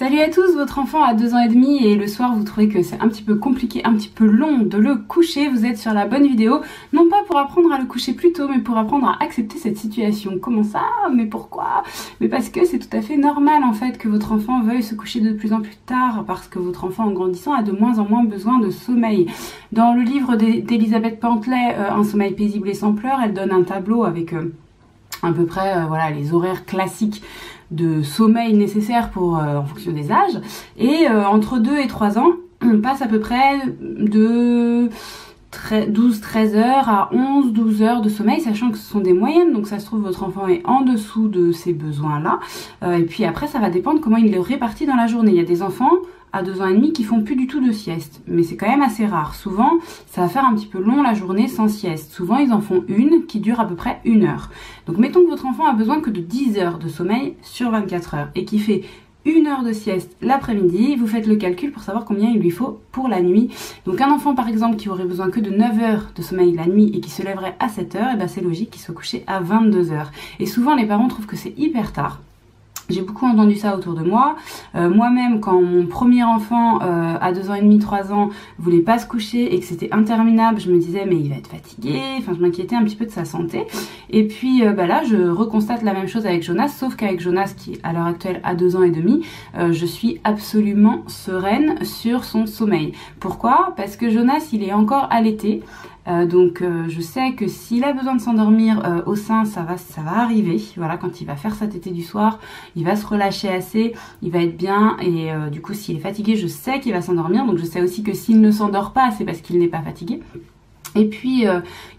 Salut à tous, votre enfant a 2 ans et demi et le soir vous trouvez que c'est un petit peu compliqué, un petit peu long de le coucher, vous êtes sur la bonne vidéo, non pas pour apprendre à le coucher plus tôt, mais pour apprendre à accepter cette situation. Comment ça? Mais pourquoi? Mais parce que c'est tout à fait normal en fait que votre enfant veuille se coucher de plus en plus tard, parce que votre enfant en grandissant a de moins en moins besoin de sommeil. Dans le livre d'Elisabeth Pantelet, Un sommeil paisible et sans pleurs, elle donne un tableau avec à peu près voilà, les horaires classiques de sommeil nécessaires pour en fonction des âges, et entre 2 et 3 ans on passe à peu près de 12-13 heures à 11-12 heures de sommeil, sachant que ce sont des moyennes, donc ça se trouve votre enfant est en dessous de ces besoins là, et puis après ça va dépendre comment il les répartit dans la journée. Il y a des enfants à 2 ans et demi qui font plus du tout de sieste, mais c'est quand même assez rare. Souvent ça va faire un petit peu long la journée sans sieste, souvent ils en font une qui dure à peu près 1 heure. Donc mettons que votre enfant a besoin que de 10 heures de sommeil sur 24 heures et qui fait 1 heure de sieste l'après-midi, vous faites le calcul pour savoir combien il lui faut pour la nuit. Donc un enfant par exemple qui aurait besoin que de 9 heures de sommeil la nuit et qui se lèverait à 7 heures, et ben c'est logique qu'il soit couché à 22 heures. Et souvent les parents trouvent que c'est hyper tard. J'ai beaucoup entendu ça autour de moi. Moi-même, quand mon premier enfant à 2 ans et demi, 3 ans, voulait pas se coucher et que c'était interminable, je me disais mais il va être fatigué. Enfin, je m'inquiétais un petit peu de sa santé. Et puis là, je reconstate la même chose avec Jonas, sauf qu'avec Jonas, qui à l'heure actuelle a 2 ans et demi, je suis absolument sereine sur son sommeil. Pourquoi? Parce que Jonas, il est encore allaité. Donc je sais que s'il a besoin de s'endormir au sein, ça va arriver. Voilà, quand il va faire sa tétée du soir, il va se relâcher assez, il va être bien, et du coup s'il est fatigué, je sais qu'il va s'endormir. Donc je sais aussi que s'il ne s'endort pas, c'est parce qu'il n'est pas fatigué. Et puis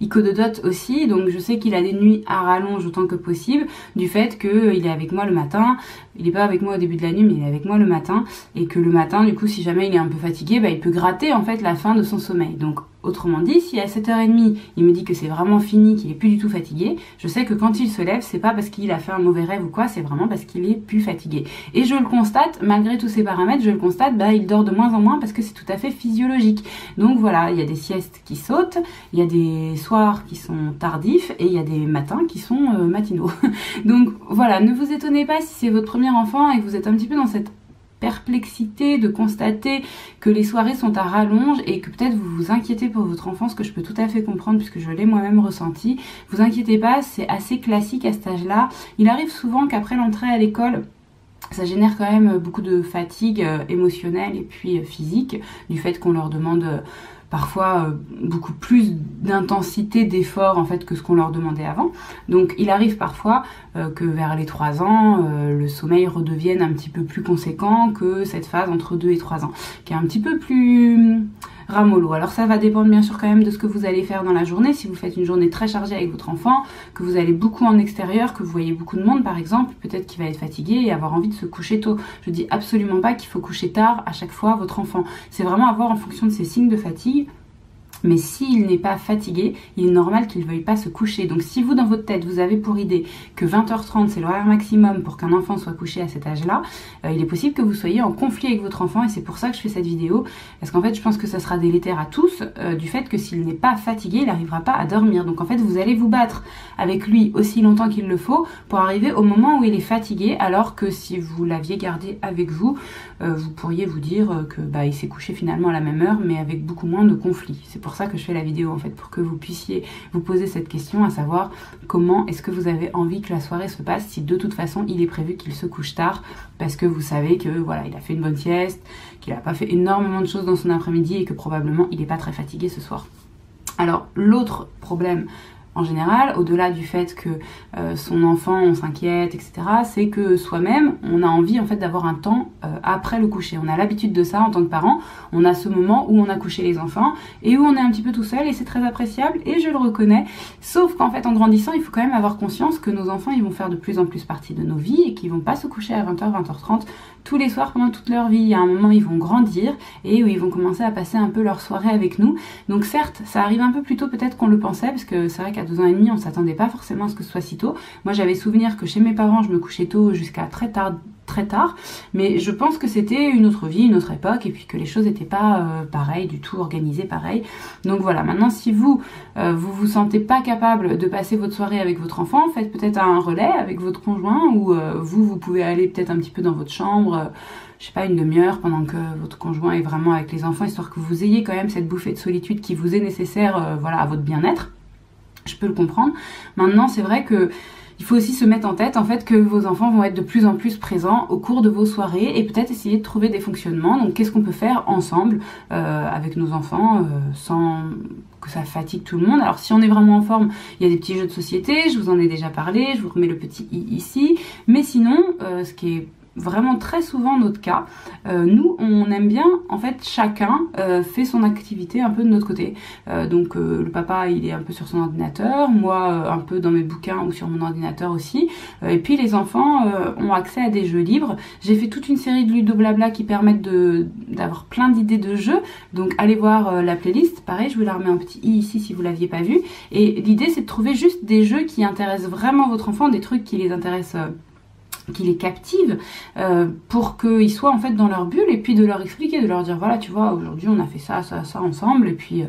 il cododote aussi, donc je sais qu'il a des nuits à rallonge autant que possible, du fait qu'il est avec moi le matin. Il n'est pas avec moi au début de la nuit, mais il est avec moi le matin, et que le matin, du coup, si jamais il est un peu fatigué, bah, il peut gratter en fait la fin de son sommeil. Donc autrement dit, si à 7h30, il me dit que c'est vraiment fini, qu'il est plus du tout fatigué, je sais que quand il se lève, c'est pas parce qu'il a fait un mauvais rêve ou quoi, c'est vraiment parce qu'il est plus fatigué. Et je le constate, malgré tous ces paramètres, je le constate, bah, il dort de moins en moins parce que c'est tout à fait physiologique. Donc voilà, il y a des siestes qui sautent, il y a des soirs qui sont tardifs, et il y a des matins qui sont matinaux. Donc voilà, ne vous étonnez pas si c'est votre premier enfant et que vous êtes un petit peu dans cette perplexité de constater que les soirées sont à rallonge et que peut-être vous vous inquiétez pour votre enfant, ce que je peux tout à fait comprendre puisque je l'ai moi-même ressenti. Vous inquiétez pas, c'est assez classique à cet âge-là. Il arrive souvent qu'après l'entrée à l'école, ça génère quand même beaucoup de fatigue émotionnelle et puis physique, du fait qu'on leur demande parfois beaucoup plus d'intensité d'effort en fait que ce qu'on leur demandait avant. Donc il arrive parfois que vers les 3 ans, le sommeil redevienne un petit peu plus conséquent que cette phase entre 2 et 3 ans, qui est un petit peu plus ramollo. Alors ça va dépendre bien sûr quand même de ce que vous allez faire dans la journée. Si vous faites une journée très chargée avec votre enfant, que vous allez beaucoup en extérieur, que vous voyez beaucoup de monde par exemple, peut-être qu'il va être fatigué et avoir envie de se coucher tôt. Je dis absolument pas qu'il faut coucher tard à chaque fois votre enfant. C'est vraiment à voir en fonction de ses signes de fatigue. Mais s'il n'est pas fatigué, il est normal qu'il ne veuille pas se coucher. Donc si vous, dans votre tête, vous avez pour idée que 20h30 c'est l'horaire maximum pour qu'un enfant soit couché à cet âge-là, il est possible que vous soyez en conflit avec votre enfant, et c'est pour ça que je fais cette vidéo. Parce qu'en fait, je pense que ça sera délétère à tous, du fait que s'il n'est pas fatigué, il n'arrivera pas à dormir. Donc en fait, vous allez vous battre avec lui aussi longtemps qu'il le faut pour arriver au moment où il est fatigué, alors que si vous l'aviez gardé avec vous, vous pourriez vous dire que bah, il s'est couché finalement à la même heure, mais avec beaucoup moins de conflits. C'est pour ça que je fais la vidéo en fait, pour que vous puissiez vous poser cette question, à savoir comment est-ce que vous avez envie que la soirée se passe si de toute façon il est prévu qu'il se couche tard, parce que vous savez que voilà, il a fait une bonne sieste, qu'il n'a pas fait énormément de choses dans son après-midi et que probablement il n'est pas très fatigué ce soir. Alors l'autre problème en général, au-delà du fait que son enfant, on s'inquiète, etc., c'est que soi-même, on a envie en fait d'avoir un temps après le coucher. On a l'habitude de ça en tant que parent. On a ce moment où on a couché les enfants et où on est un petit peu tout seul, et c'est très appréciable et je le reconnais. Sauf qu'en fait, en grandissant, il faut quand même avoir conscience que nos enfants, ils vont faire de plus en plus partie de nos vies et qu'ils vont pas se coucher à 20h, 20h30 tous les soirs pendant toute leur vie. Il y a un moment, ils vont grandir et où ils vont commencer à passer un peu leur soirée avec nous. Donc certes, ça arrive un peu plus tôt peut-être qu'on le pensait, parce que c'est vrai qu'à 2 ans et demi, on s'attendait pas forcément à ce que ce soit si tôt. Moi, j'avais souvenir que chez mes parents, je me couchais tôt jusqu'à très très tard, mais je pense que c'était une autre vie, une autre époque, et puis que les choses n'étaient pas pareilles, du tout organisées pareil. Donc voilà, maintenant si vous vous sentez pas capable de passer votre soirée avec votre enfant, faites peut-être un relais avec votre conjoint, ou vous pouvez aller peut-être un petit peu dans votre chambre, je sais pas, une demi-heure pendant que votre conjoint est vraiment avec les enfants, histoire que vous ayez quand même cette bouffée de solitude qui vous est nécessaire, voilà, à votre bien-être. Je peux le comprendre. Maintenant, c'est vrai que il faut aussi se mettre en tête en fait que vos enfants vont être de plus en plus présents au cours de vos soirées et peut-être essayer de trouver des fonctionnements. Donc qu'est-ce qu'on peut faire ensemble avec nos enfants sans que ça fatigue tout le monde. Alors si on est vraiment en forme, il y a des petits jeux de société, je vous en ai déjà parlé, je vous remets le petit i ici. Mais sinon, ce qui est vraiment très souvent notre cas, nous on aime bien en fait chacun fait son activité un peu de notre côté, donc le papa il est un peu sur son ordinateur, moi un peu dans mes bouquins ou sur mon ordinateur aussi, et puis les enfants ont accès à des jeux libres. J'ai fait toute une série de Ludo Blabla qui permettent d'avoir plein d'idées de jeux, donc allez voir la playlist, pareil je vous la remets un petit i ici si vous l'aviez pas vu, et l'idée c'est de trouver juste des jeux qui intéressent vraiment votre enfant, des trucs qui les intéressent, qui les captive, pour qu'ils soient en fait dans leur bulle, et puis de leur expliquer, de leur dire voilà tu vois aujourd'hui on a fait ça, ça, ça ensemble, et puis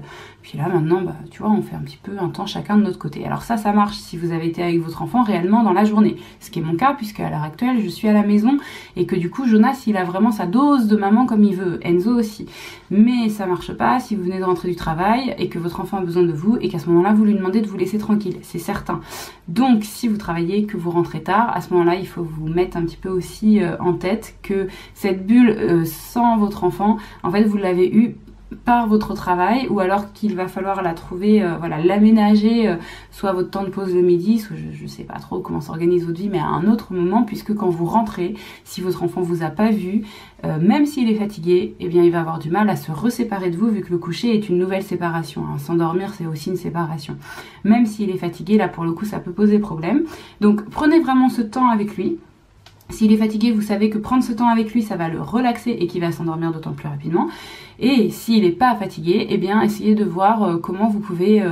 là maintenant bah, tu vois on fait un petit peu un temps chacun de notre côté. Alors ça marche si vous avez été avec votre enfant réellement dans la journée, ce qui est mon cas puisque à l'heure actuelle je suis à la maison et que du coup Jonas il a vraiment sa dose de maman comme il veut, Enzo aussi, mais ça marche pas si vous venez de rentrer du travail et que votre enfant a besoin de vous et qu'à ce moment là vous lui demandez de vous laisser tranquille, c'est certain. Donc si vous travaillez, que vous rentrez tard, à ce moment là il faut vous mettre un petit peu aussi en tête que cette bulle sans votre enfant, en fait vous l'avez eue par votre travail, ou alors qu'il va falloir la trouver, voilà, l'aménager, soit à votre temps de pause le midi, soit je sais pas trop comment s'organise votre vie, mais à un autre moment, puisque quand vous rentrez, si votre enfant vous a pas vu, même s'il est fatigué, eh bien il va avoir du mal à se reséparer de vous, vu que le coucher est une nouvelle séparation, hein. S'endormir c'est aussi une séparation, même s'il est fatigué, là pour le coup ça peut poser problème. Donc prenez vraiment ce temps avec lui. S'il est fatigué, vous savez que prendre ce temps avec lui, ça va le relaxer et qu'il va s'endormir d'autant plus rapidement. Et s'il n'est pas fatigué, eh bien, essayez de voir comment vous pouvez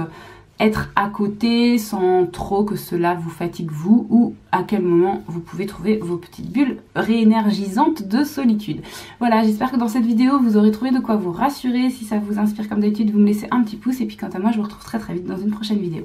être à côté sans trop que cela vous fatigue vous, ou à quel moment vous pouvez trouver vos petites bulles réénergisantes de solitude. Voilà, j'espère que dans cette vidéo, vous aurez trouvé de quoi vous rassurer. Si ça vous inspire comme d'habitude, vous me laissez un petit pouce. Et puis quant à moi, je vous retrouve très très vite dans une prochaine vidéo.